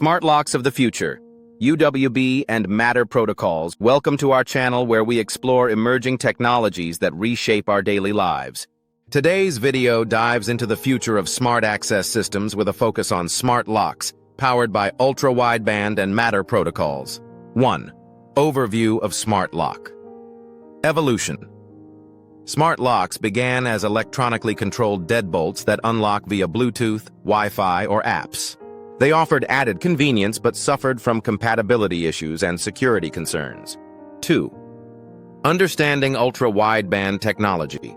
Smart locks of the future, UWB and Matter protocols. Welcome to our channel where we explore emerging technologies that reshape our daily lives. Today's video dives into the future of smart access systems with a focus on smart locks, powered by ultra-wideband and Matter protocols. 1. Overview of smart lock. Evolution. Smart locks began as electronically controlled deadbolts that unlock via Bluetooth, Wi-Fi, or apps. They offered added convenience but suffered from compatibility issues and security concerns. 2. Understanding ultra-wideband technology.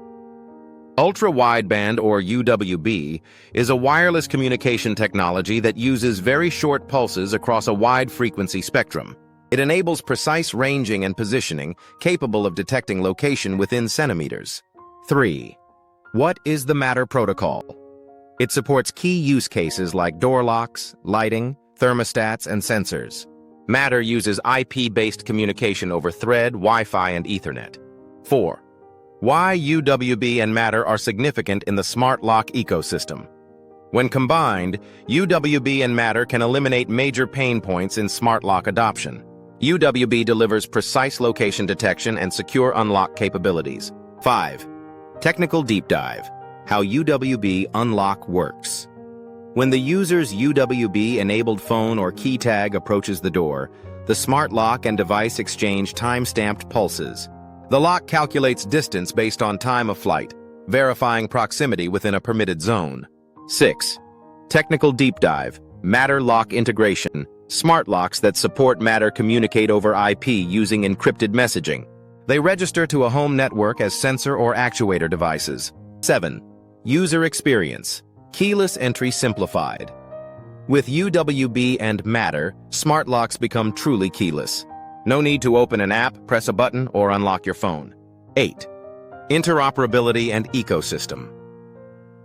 Ultra-wideband, or UWB, is a wireless communication technology that uses very short pulses across a wide frequency spectrum. It enables precise ranging and positioning, capable of detecting location within centimeters. 3. What is the Matter protocol? It supports key use cases like door locks, lighting, thermostats, and sensors. Matter uses IP-based communication over Thread, Wi-Fi, and Ethernet. 4. Why UWB and Matter are significant in the smart lock ecosystem. When combined, UWB and Matter can eliminate major pain points in smart lock adoption. UWB delivers precise location detection and secure unlock capabilities. 5. Technical deep dive. How UWB unlock works. When the user's UWB-enabled phone or key tag approaches the door, the smart lock and device exchange time-stamped pulses. The lock calculates distance based on time of flight, verifying proximity within a permitted zone. 6. Technical deep dive. Matter lock integration. Smart locks that support Matter communicate over IP using encrypted messaging. They register to a home network as sensor or actuator devices. 7. User experience. Keyless entry simplified. With UWB and Matter, smart locks become truly keyless. No need to open an app, press a button, or unlock your phone. 8. Interoperability and ecosystem.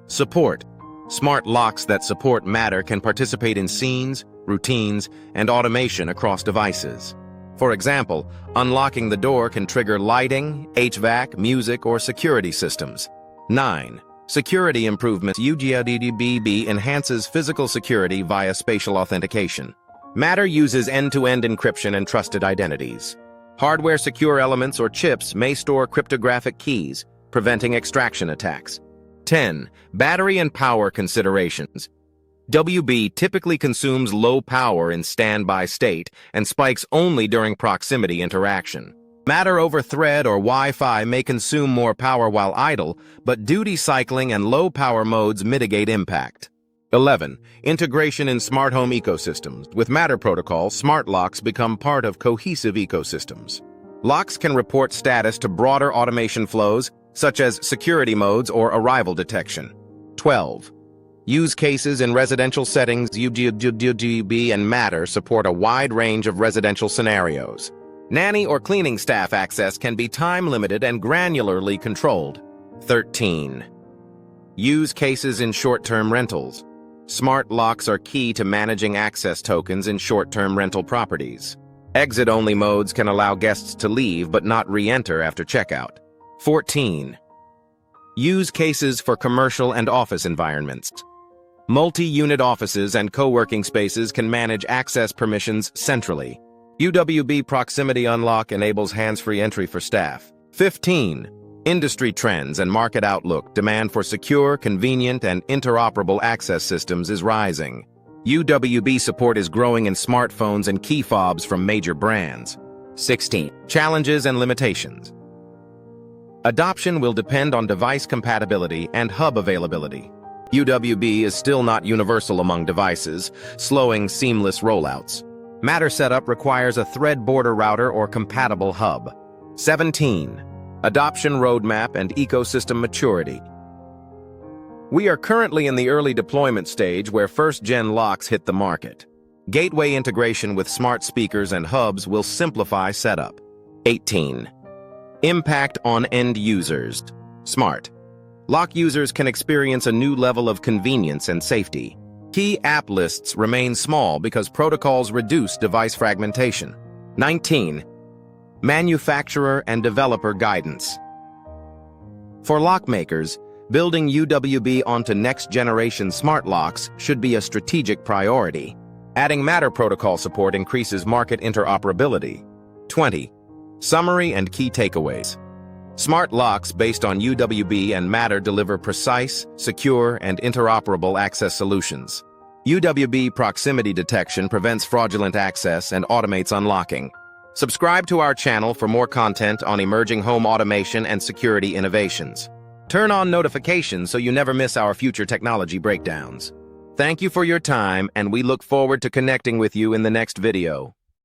Support. Smart locks that support Matter can participate in scenes, routines, and automation across devices. For example, unlocking the door can trigger lighting, HVAC, music, or security systems. 9. Security improvements. UWB enhances physical security via spatial authentication. Matter uses end-to-end encryption and trusted identities. Hardware secure elements or chips may store cryptographic keys, preventing extraction attacks. 10. Battery and power considerations. WB typically consumes low power in standby state and spikes only during proximity interaction. Matter over Thread or Wi-Fi may consume more power while idle, but duty cycling and low power modes mitigate impact. 11. Integration in smart home ecosystems. With Matter protocol, smart locks become part of cohesive ecosystems. Locks can report status to broader automation flows, such as security modes or arrival detection. 12. Use cases in residential settings. UWB and Matter support a wide range of residential scenarios. Nanny or cleaning staff access can be time-limited and granularly controlled. 13. Use cases in short-term rentals. Smart locks are key to managing access tokens in short-term rental properties. Exit-only modes can allow guests to leave but not re-enter after checkout. 14. Use cases for commercial and office environments. Multi-unit offices and co-working spaces can manage access permissions centrally. UWB Proximity Unlock enables hands-free entry for staff. 15. Industry trends and market outlook. Demand for secure, convenient, and interoperable access systems is rising. UWB support is growing in smartphones and key fobs from major brands. 16. Challenges and limitations. Adoption will depend on device compatibility and hub availability. UWB is still not universal among devices, slowing seamless rollouts. Matter setup requires a Thread border router or compatible hub. 17. Adoption roadmap and ecosystem maturity. We are currently in the early deployment stage where first-gen locks hit the market. Gateway integration with smart speakers and hubs will simplify setup. 18. Impact on end users. Smart lock users can experience a new level of convenience and safety. Key app lists remain small because protocols reduce device fragmentation. 19. Manufacturer and developer guidance. For lockmakers, building UWB onto next-generation smart locks should be a strategic priority. Adding Matter protocol support increases market interoperability. 20. Summary and key takeaways. Smart locks based on UWB and Matter deliver precise, secure, and interoperable access solutions. UWB proximity detection prevents fraudulent access and automates unlocking. Subscribe to our channel for more content on emerging home automation and security innovations. Turn on notifications so you never miss our future technology breakdowns. Thank you for your time, and we look forward to connecting with you in the next video.